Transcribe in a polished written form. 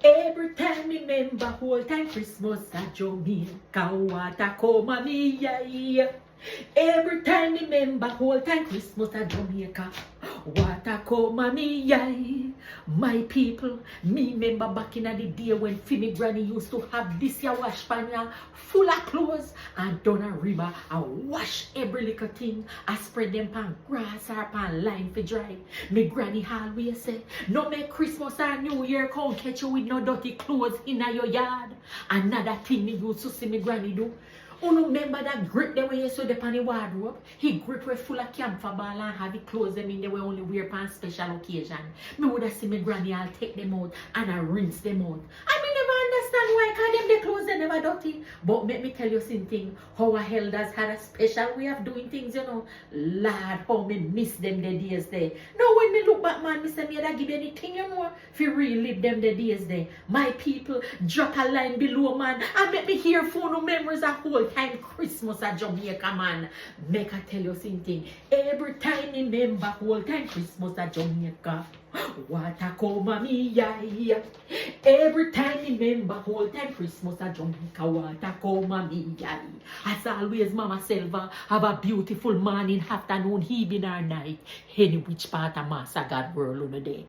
Every time me remember whole time Christmas at Jamaica, water come a me yeah. Every time me remember whole time Christmas at Jamaica, water come a me yeah. My people, me remember back in the day when Fimi Granny used to have this here washpan full of clothes and down a river and wash every little thing and spread them pan grass or pan line for dry. Me granny always say, no make Christmas or New Year come catch you with no dirty clothes in your yard. Another thing me used to see me granny do. You remember that grip the way you saw the pan the wardrobe? He grip were full of camphor ball and have the clothes them in they were only wear on special occasion. Me would have seen me granny I'll take them out and I rinse them out. I me never understand why cause them the clothes they never dirty. But let me tell you something, how our elders had a special way of doing things, you know. Lord, how me miss them the days there. Now when me look back, man, me say me that give anything, you know, if you relive them the days there. My people, drop a line below, man, and make me hear for no memories of whole time Christmas at Jamaica, man. Make I tell you something. Every time me remember whole time Christmas at Jamaica, water come a me yeah. Every time me remember whole time Christmas at Jamaica, water come a me yeah. As always, Mama Selva have a beautiful morning, afternoon, evening or night, any which part of Master God world on the day.